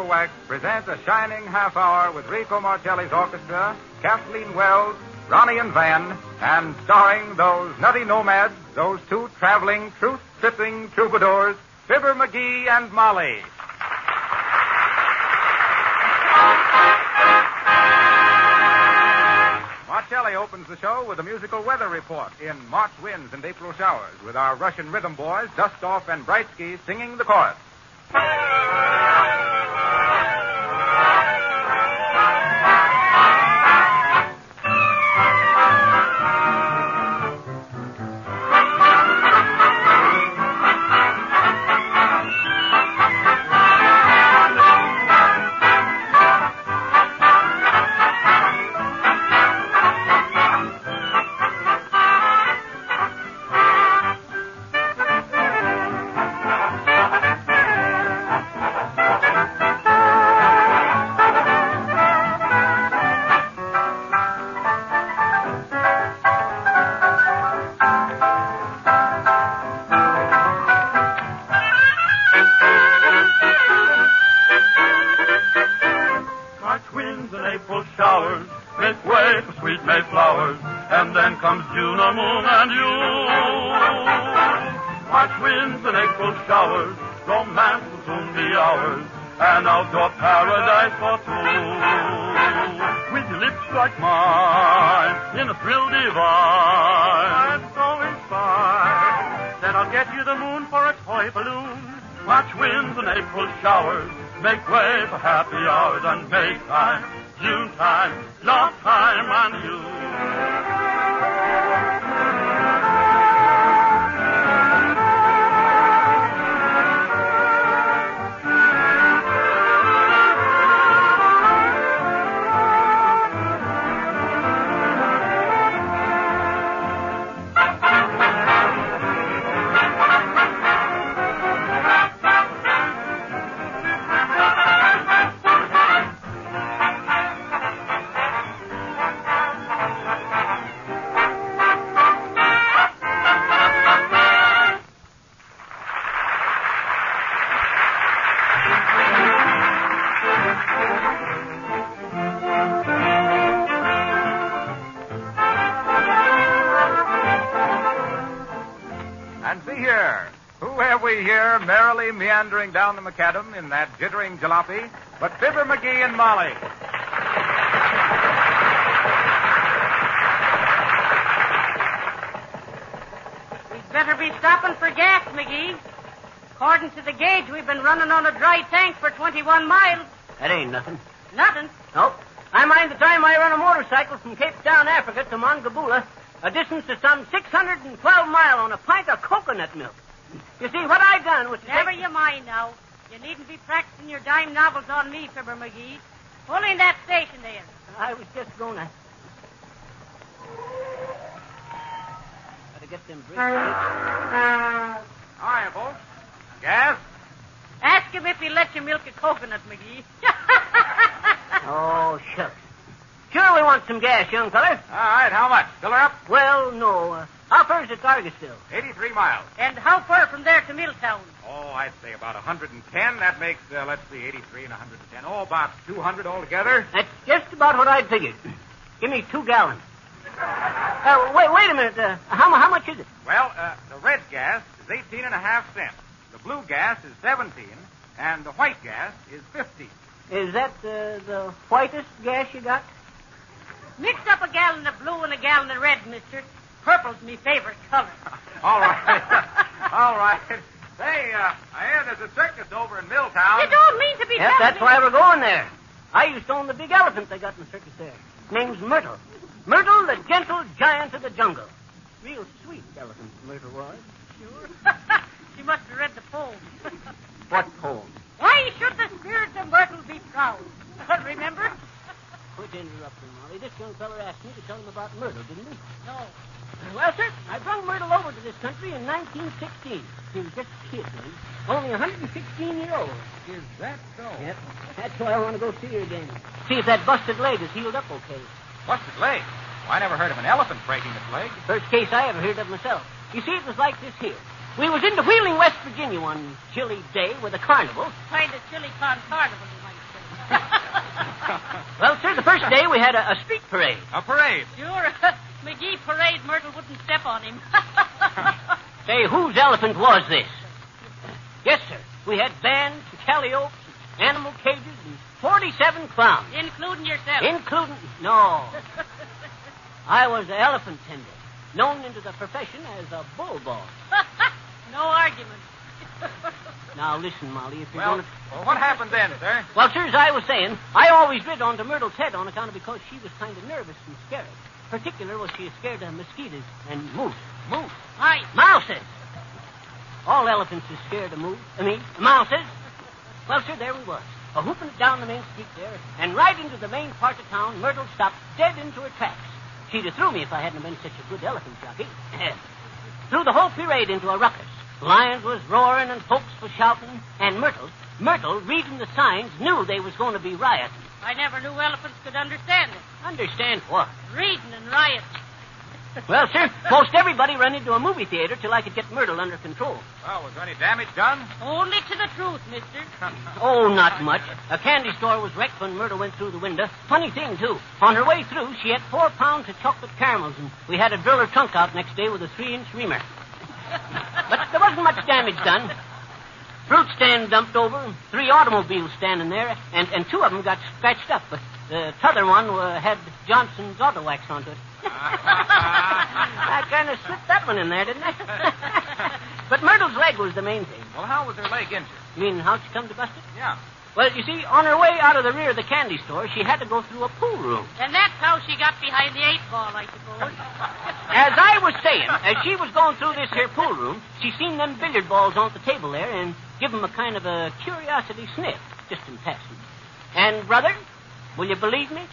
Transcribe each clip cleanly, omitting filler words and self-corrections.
Wax present a shining half hour with Rico Marcelli's orchestra, Kathleen Wells, Ronnie and Van, and starring those nutty nomads, those two traveling, truth-tripping troubadours, Fibber McGee and Molly. Marcelli opens the show with a musical weather report in March winds and April showers, with our Russian rhythm boys, Dustoff and Brightsky, singing the chorus. Make way for happy hours and May time, June time, love time on you. Merrily meandering down the macadam in that jittering jalopy, but Fibber McGee and Molly. We'd better be stopping for gas, McGee. According to the gauge, we've been running on a dry tank for 21 miles. That ain't nothing. Nothing? Nope. I mind the time I run a motorcycle from Cape Town, Africa to Mongabula, a distance of some 612 miles on a pint of coconut milk. You see, what I done was... Never you mind now. You needn't be practicing your dime novels on me, Fibber McGee. Pull in that station there. I was just going to... Gotta get them brakes. Hiya, folks. Gas? Ask him if he'll let you milk a coconut, McGee. Oh, shucks. Sure we want some gas, young feller. All right, how much? Fill her up? Well, no. How far is the Cargisville? 83 miles. And how far from there to Milltown? Oh, I'd say about 110. That makes, 83 and 110. Oh, about 200 altogether. That's just about what I'd figured. Give me 2 gallons. Wait a minute. How much is it? Well, the red gas is 18 and a half cents. The blue gas is 17, and the white gas is 15. Is that the whitest gas you got? Mix up a gallon of blue and a gallon of red, mister. Purple's me favorite color. All right. All right. Say, I hear there's a circus over in Milltown. You don't mean to be Yep, that's why we're going there. I used to own the big elephant they got in the circus there. Name's Myrtle. Myrtle, the gentle giant of the jungle. Real sweet elephant, Myrtle was. Sure. She must have read the poem. What poem? Why should the spirit of Myrtle be proud? Remember? Quit interrupting, Molly. This young feller asked me to tell him about Myrtle, didn't he? No. Well, sir, I brought Myrtle over to this country in 1916. She was just a kid, then. Only 116-year-old. Is that so? Yep. That's why I want to go see her again. See if that busted leg is healed up okay. Busted leg? Well, I never heard of an elephant breaking its leg. First case I ever heard of myself. You see, it was like this here. We was into Wheeling, West Virginia one chilly day with a carnival. Kind of chilly carnival, you might Well, sir, the first day we had a street parade. A parade. Sure. McGee parade, Myrtle wouldn't step on him. Say, whose elephant was this? Yes, sir. We had bands, calliope, animal cages, and 47 clowns. Including yourself. No. I was the elephant tender, known into the profession as a bull boss. No argument. Now, listen, Molly, if you're Well, going to... what happened then, sir? Well, sir, as I was saying, I always rid onto Myrtle's head on account of because she was kind of nervous and scared. Particular was she scared of mosquitoes and moose. Moose. Right. Mouses. All elephants is scared of mouses. Well, sir, there we was, a-hooping it down the main street there, and right into the main part of town, Myrtle stopped dead into her tracks. She'd have threw me if I hadn't been such a good elephant jockey. Threw the whole parade into a ruckus. Lions was roaring and folks was shouting, and Myrtle, reading the signs, knew they was going to be rioting. I never knew elephants could understand it. Understand what? Reading and rioting. Well, sir, most everybody ran into a movie theater till I could get Myrtle under control. Well, was there any damage done? Only to the truth, mister. Oh, not much. A candy store was wrecked when Myrtle went through the window. Funny thing, too. On her way through, she had 4 pounds of chocolate caramels, and we had to drill her trunk out next day with a 3-inch reamer. But there wasn't much damage done. Fruit stand dumped over, 3 automobiles standing there, and 2 of them got scratched up. But the t'other one had Johnson's auto wax onto it. I kind of slipped that one in there, didn't I? But Myrtle's leg was the main thing. Well, how was her leg injured? You mean how'd she come to bust it? Yeah. Well, you see, on her way out of the rear of the candy store, she had to go through a pool room. And that's how she got behind the 8-ball, I suppose. As I was saying, as she was going through this here pool room, she seen them billiard balls on the table there and give them a kind of a curiosity sniff, just in passing. And, brother, will you believe me?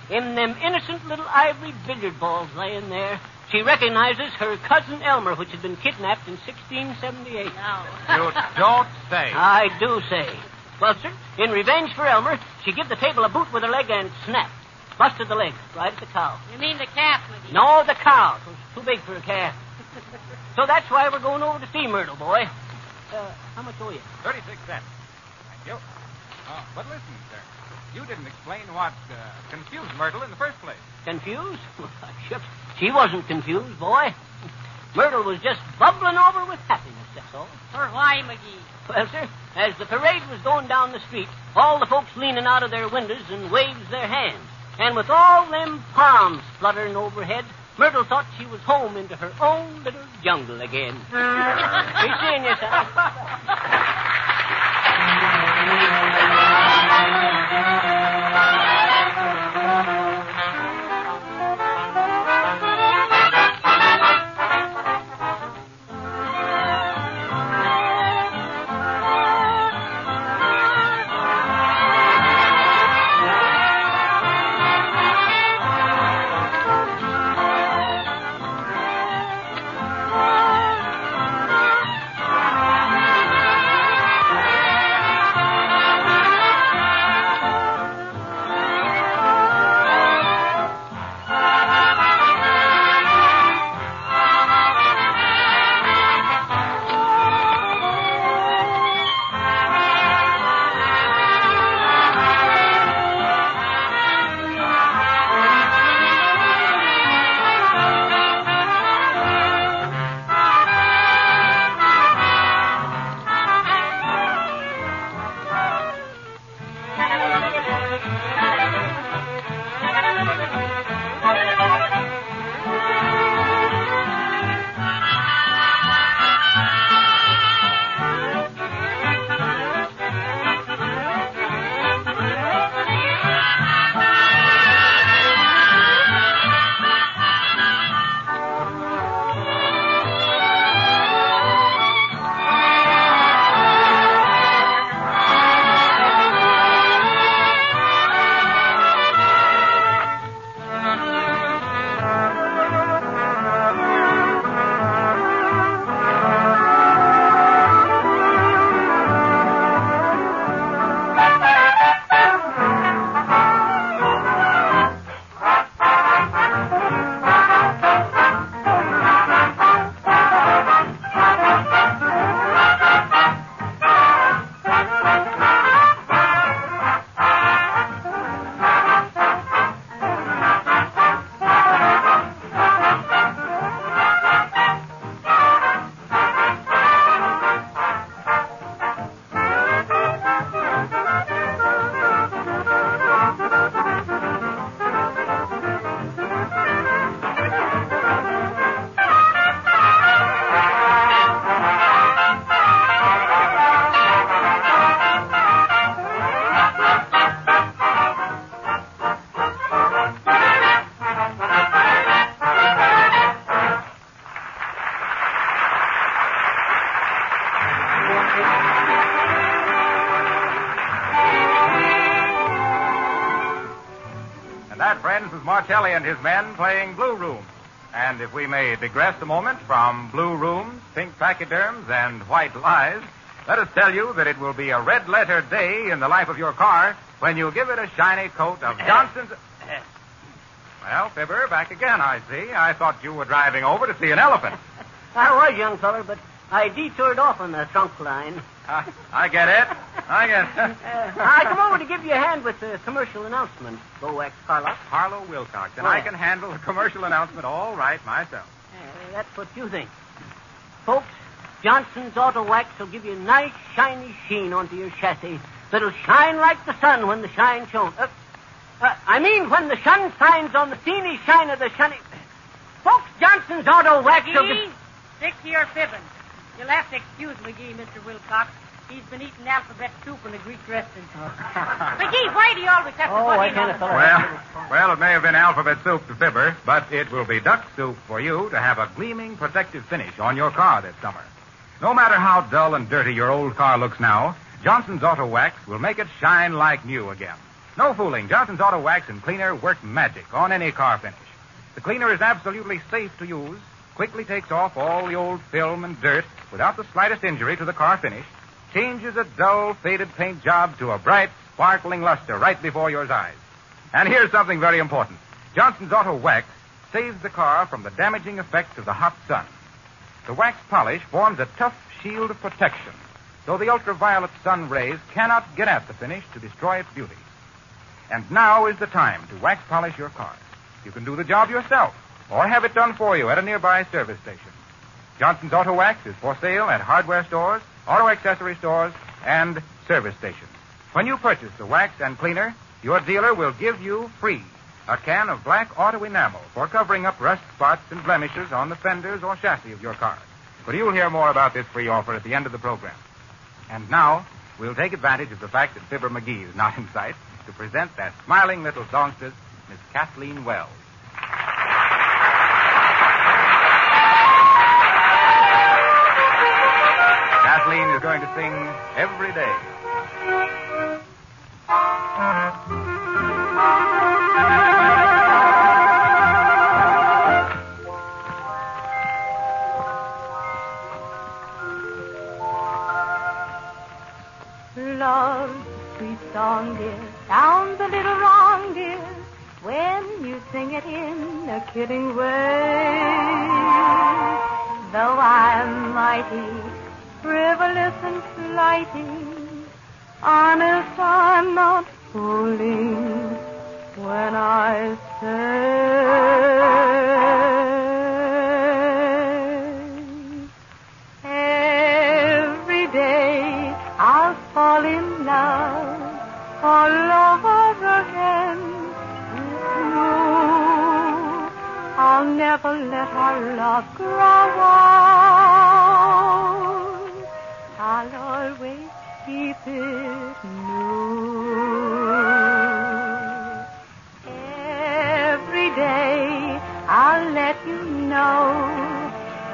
In them innocent little ivory billiard balls laying there, she recognizes her cousin Elmer, which had been kidnapped in 1678. Now. You don't say. I do say. Well, sir, in revenge for Elmer, she give the table a boot with her leg and snap. Busted the leg right at the cow. You mean the calf, McGee? No, the cow. It was too big for a calf. So that's why we're going over to see Myrtle, boy. How much owe you? 36 cents. Thank you. But listen, sir. You didn't explain what confused Myrtle in the first place. Confused? Shucks. She wasn't confused, boy. Myrtle was just bubbling over with happiness, that's all. For why, McGee? Well, sir, as the parade was going down the street, all the folks leaning out of their windows and waves their hands. And with all them palms fluttering overhead, Myrtle thought she was home into her own little jungle again. Be seeing you, son. And that, friends, was Martelli and his men playing Blue Room. And if we may digress a moment from blue rooms, pink pachyderms, and white lies, let us tell you that it will be a red-letter day in the life of your car when you give it a shiny coat of Johnson's... Well, Fibber, back again, I see. I thought you were driving over to see an elephant. I was, young feller, but I detoured off on the trunk line. I get it. I come over to give you a hand with the commercial announcement. Go wax Carlos. Harlow Wilcox, and I can handle the commercial announcement all right myself. That's what you think. Folks, Johnson's Auto Wax will give you a nice, shiny sheen onto your chassis that'll shine like the sun when the shine shone. When the sun shines on the teeny shine of the sunny... Folks, Johnson's Auto Wax will McGee, stick to your fibbing. You'll have to excuse McGee, Mr. Wilcox. He's been eating alphabet soup in a Greek restaurant. McGee, why do you always have to butt in on us? Well, it may have been alphabet soup to Fibber, but it will be duck soup for you to have a gleaming protective finish on your car this summer. No matter how dull and dirty your old car looks now, Johnson's Auto Wax will make it shine like new again. No fooling. Johnson's Auto Wax and Cleaner work magic on any car finish. The cleaner is absolutely safe to use, quickly takes off all the old film and dirt without the slightest injury to the car finish, changes a dull, faded paint job to a bright, sparkling luster right before your eyes. And here's something very important. Johnson's Auto Wax saves the car from the damaging effects of the hot sun. The wax polish forms a tough shield of protection, so the ultraviolet sun rays cannot get at the finish to destroy its beauty. And now is the time to wax polish your car. You can do the job yourself, or have it done for you at a nearby service station. Johnson's Auto Wax is for sale at hardware stores, auto accessory stores, and service stations. When you purchase the wax and cleaner, your dealer will give you free a can of black auto enamel for covering up rust spots and blemishes on the fenders or chassis of your car. But you'll hear more about this free offer at the end of the program. And now, we'll take advantage of the fact that Fibber McGee is not in sight to present that smiling little songstress, Miss Kathleen Wells. Kathleen is going to sing Every Day. Love, sweet song, dear, sounds a little wrong, dear, when you sing it in a kidding way. Though I'm mighty frivolous and flighty, honest, I'm not fooling when I say every day I'll fall in love all over again with you. I'll never let our love grow old. I'll always keep it new. Every day I'll let you know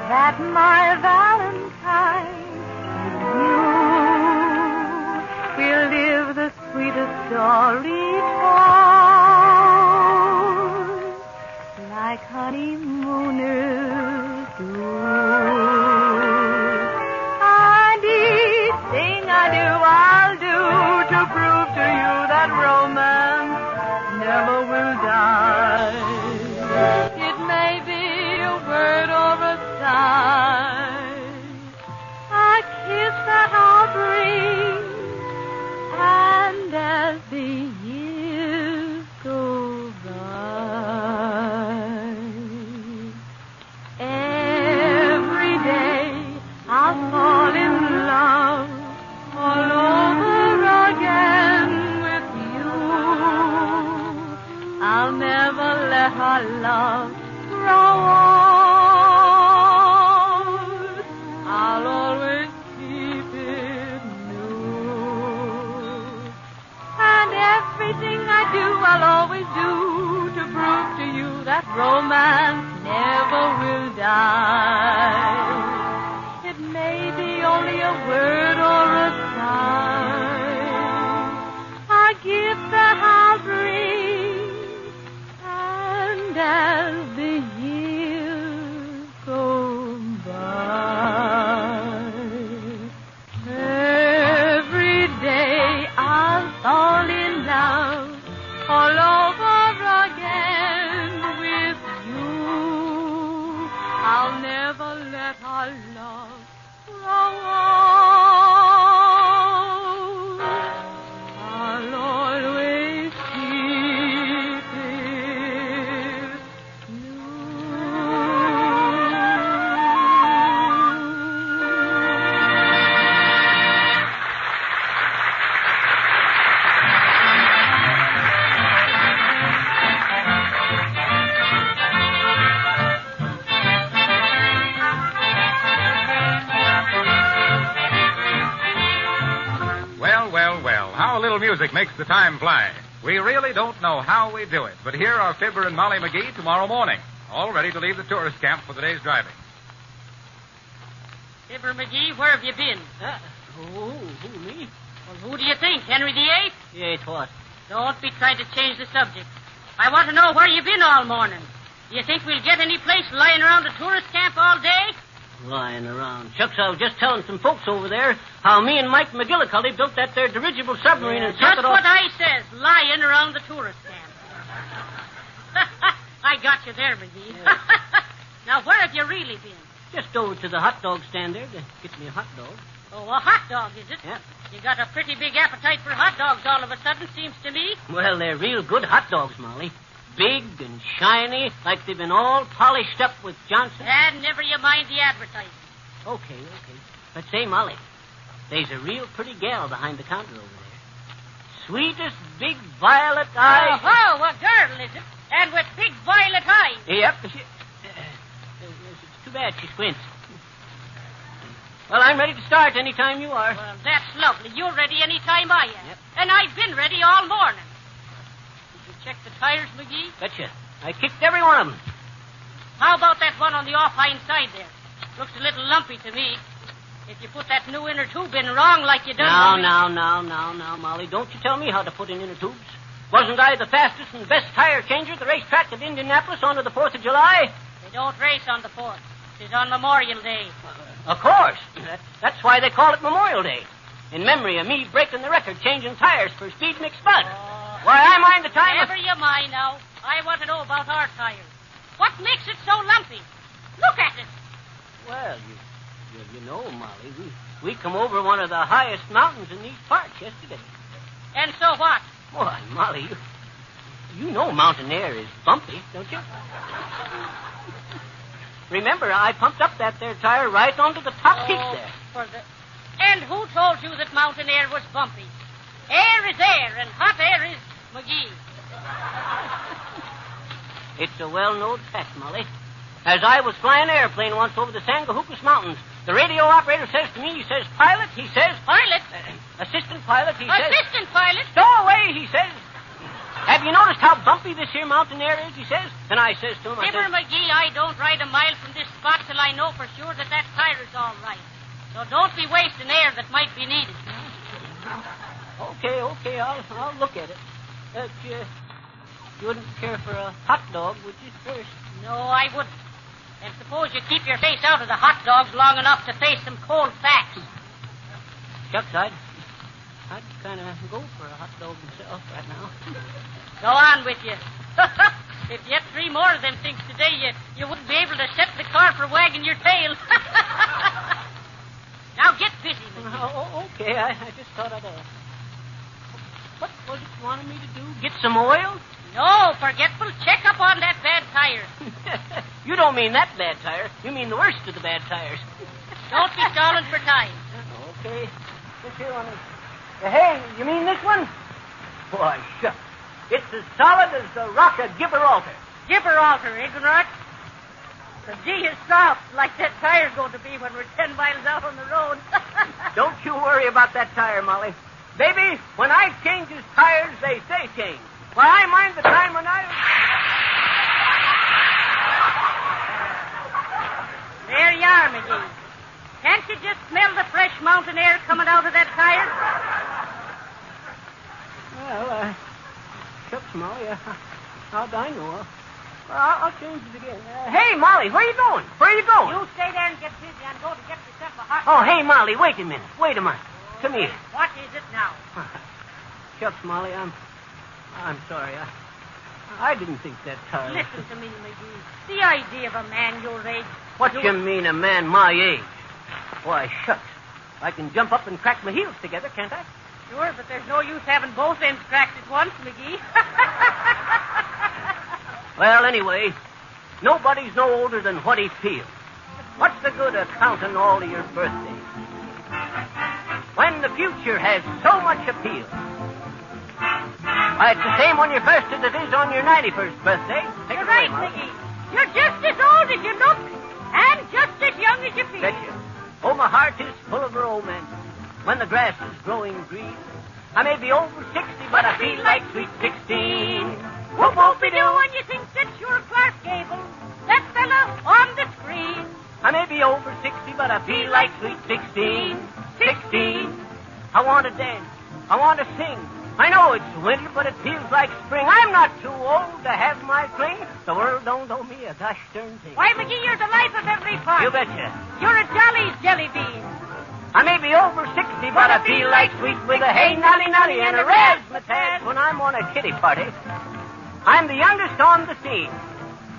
that my Valentine is you. We'll live the sweetest story told, like honeymooners do. I'll do to prove to you that romance never will die. It may be a word or a sigh, a kiss that I'll bring, and as the years go by, every day I'll fall in love all over again with you. I'll never let our love grow old. I'll always keep it new. And everything I do, I'll always do to prove to you that romance never will die. It may be only a word or a sigh, a gift that I'll bring, Now a little music makes the time fly. We really don't know how we do it, but here are Fibber and Molly McGee tomorrow morning, all ready to leave the tourist camp for the day's driving. Fibber McGee, where have you been? Who, me? Well, who do you think? Henry VIII? Yeah, what? Don't be trying to change the subject. I want to know where you've been all morning. Do you think we'll get any place lying around the tourist camp all day? Lying around. Shucks, I was just telling some folks over there how me and Mike McGillicuddy built that there dirigible submarine and sunk Just it off. what I says, lying around the tourist camp. I got you there, McGee. Yeah. Now, where have you really been? Just over to the hot dog stand there to get me a hot dog. Oh, a hot dog, is it? Yeah. You got a pretty big appetite for hot dogs all of a sudden, seems to me. Well, they're real good hot dogs, Molly. Big and shiny, like they've been all polished up with Johnson. And never you mind the advertising. Okay. But say, Molly, there's a real pretty gal behind the counter over there. Sweetest big violet eyes. Oh, a girl, is it? And with big violet eyes. Yep. It's too bad she squints. Well, I'm ready to start any time you are. Well, that's lovely. You're ready any time I am. Yep. And I've been ready all morning. Did you check the tires, McGee? Betcha. I kicked every one of them. How about that one on the off-hind side there? Looks a little lumpy to me. If you put that new inner tube in wrong like you done... Now, Molly. Don't you tell me how to put in inner tubes. Wasn't I the fastest and best tire changer at the racetrack at Indianapolis on the 4th of July? They don't race on the 4th. It's on Memorial Day. Of course. That's why they call it Memorial Day. In memory of me breaking the record changing tires for Speed Mix Spud. Why, I mind the time... Never you mind now. I want to know about our tires. What makes it so lumpy? Look at it. Well, you know, Molly, we come over one of the highest mountains in these parts yesterday. And so what? Why, Molly, you know mountain air is bumpy, don't you? Remember, I pumped up that there tire right onto the top peak there. And who told you that mountain air was bumpy? Air is air, and hot air is McGee. It's a well-known fact, Molly. As I was flying an airplane once over the Sangahukus Mountains, the radio operator says to me, he says, pilot, he says... Pilot? Assistant pilot, he says... Assistant pilot? Stow away, he says. Have you noticed how bumpy this here mountain air is, he says? And I says to him, Fibber McGee, I don't ride a mile from this spot till I know for sure that tire is all right. So don't be wasting air that might be needed. Okay, I'll look at it. You wouldn't care for a hot dog, would you, first? No, I wouldn't. And suppose you keep your face out of the hot dogs long enough to face some cold facts. Shucks, I'd kind of go for a hot dog myself right now. Go on with you. If you had 3 more of them things today, you wouldn't be able to set the car for wagging your tail. Now get busy, McGee. Okay, I just thought I'd ask. What was it you wanted me to do? Get some oil? No, forgetful. Check up on that bad tire. You don't mean that bad tire. You mean the worst of the bad tires. Don't be stalling for time. Okay. This here one is... Hey, you mean this one? Boy, shucks. It's as solid as the rock of Gibraltar. Gibraltar, ignorant. The G is soft, like that tire's going to be when we're 10 miles out on the road. Don't you worry about that tire, Molly. Baby, when I change his tires, they stay changed. Why, I mind the time when I... There you are, McGee. Can't you just smell the fresh mountain air coming out of that tire? Well, shucks, Molly. How'd I know? I'll change it again. Hey, Molly, where you going? Where you going? You stay there and get busy. I'm going to get myself a hot... Oh, hey, Molly, wait a minute. Come here. What is it now? Shucks, Molly, I'm sorry. I didn't think that tire... Listen to me, McGee. The idea of a man your age... What you mean, a man my age? Why, shucks. I can jump up and crack my heels together, can't I? Sure, but there's no use having both ends cracked at once, McGee. Well, anyway, nobody's no older than what he feels. What's the good of counting all of your birthdays when the future has so much appeal? Why, it's the same on your first as it is on your 91st birthday. You're right, McGee. You're just as old as you look and just as young as you feel. Betcha. Oh, my heart is full of romance when the grass is growing green I may be over 60, but I feel like sweet 16. Whoop whoop be do when you think that you're Clark Gable, that fella on the screen. I may be over 60, but I feel like sweet 16. 16. I want to dance. I want to sing. I know it's winter, but it feels like spring. I'm not too old to have my fling. The world don't owe me a gosh darn thing. Why, McGee, you're the life of every party. You betcha. You're a jolly jelly bean. I may be over 60, but I feel like sweet with a hey nutty nutty and a razzmatazz when I'm on a kiddie party. I'm the youngest on the scene.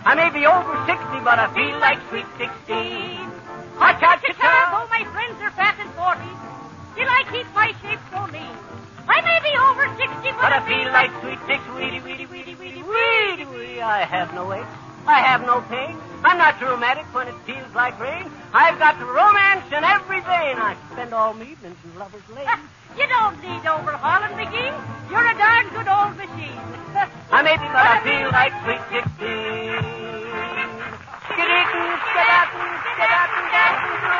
I may be over 60, but I feel like sweet 16. Ha-cha-cha-cha. Though my friends are fat and 40, still I keep my shape so lean. I may be over 60, but I feel like sweet six, weedy, weedy, weedy, weedy, weedy, weedy. I have no ache. I have no pain. I'm not rheumatic when it feels like rain. I've got romance in every vein. I spend all my evenings in Lover's Lane. You don't need overhauling, McGee. You're a darn good old machine. I may be, but I feel like sweet 16. Skiditten, skidatten, skidatten, datten, do.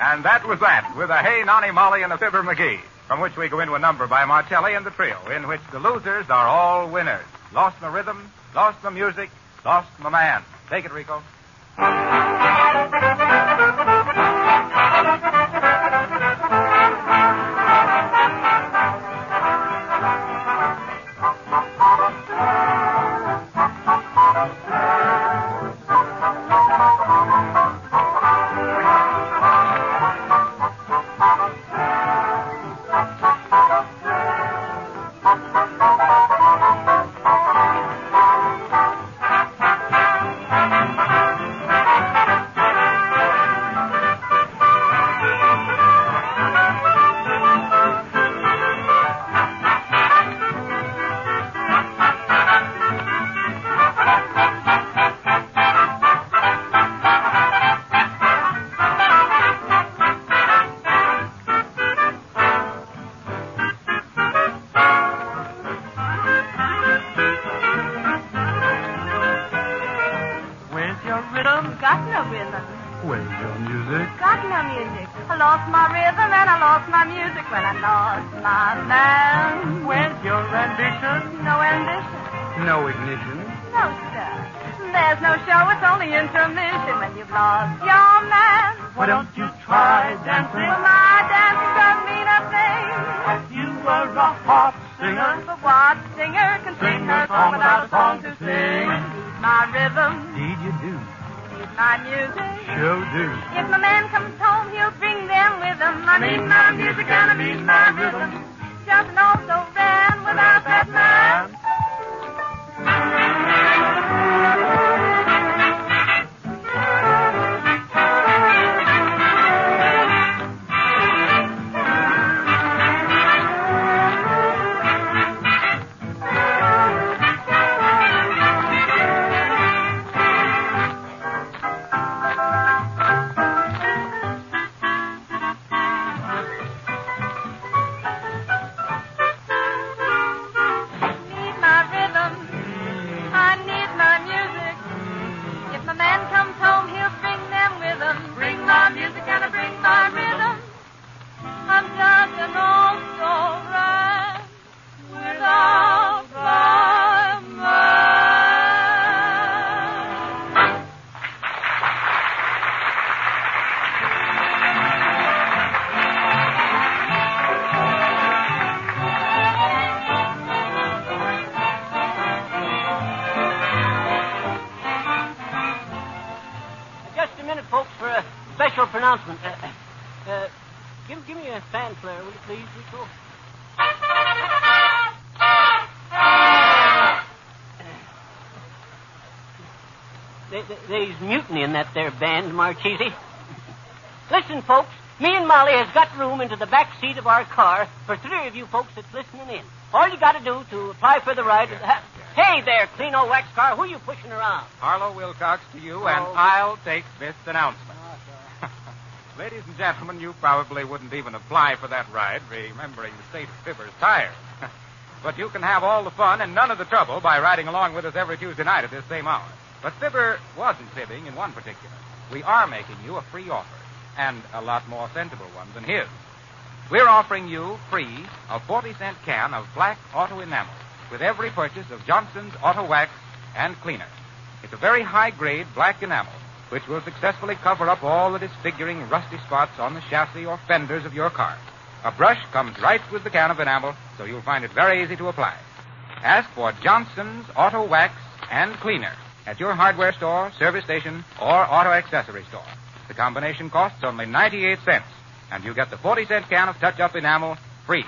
And that was that, with a Hey Nonny Molly and a Fibber McGee, from which we go into a number by Martelli and the trio, in which the losers are all winners. Lost my rhythm, lost my music, lost my man. Take it, Rico. Announcement. Give me a fanfare, will you please, Rico? There's mutiny in that there band, Marchese. Listen, folks, me and Molly has got room into the back seat of our car for 3 of you folks that's listening in. All you got to do to apply for the ride is... Hey there, clean old wax car, who are you pushing around? Harlow Wilcox to you, and I'll take this announcement. Ladies and gentlemen, you probably wouldn't even apply for that ride, remembering the state of Fibber's tires. but you can have all the fun and none of the trouble by riding along with us every Tuesday night at this same hour. But Fibber wasn't fibbing in one particular. We are making you a free offer, and a lot more sensible one than his. We're offering you free a 40-cent can of black auto enamel with every purchase of Johnson's Auto Wax and Cleaner. It's a very high-grade black enamel, which will successfully cover up all the disfiguring rusty spots on the chassis or fenders of your car. A brush comes right with the can of enamel, so you'll find it very easy to apply. Ask for Johnson's Auto Wax and Cleaner at your hardware store, service station, or auto accessory store. The combination costs only 98 cents, and you get the 40-cent can of touch-up enamel free.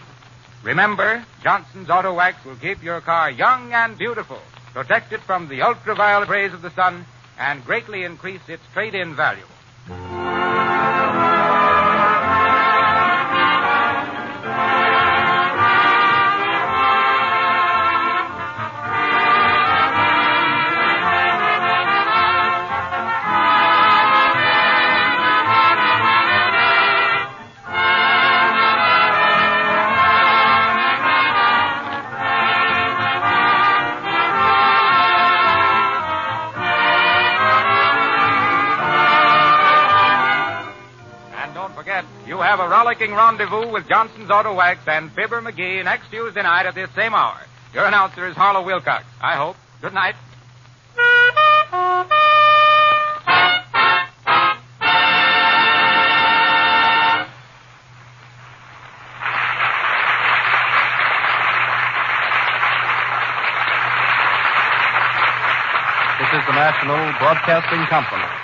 Remember, Johnson's Auto Wax will keep your car young and beautiful, protect it from the ultraviolet rays of the sun, and greatly increase its trade-in value. You have a rollicking rendezvous with Johnson's Auto Wax and Fibber McGee next Tuesday night at this same hour. Your announcer is Harlow Wilcox. I hope. Good night. This is the National Broadcasting Company.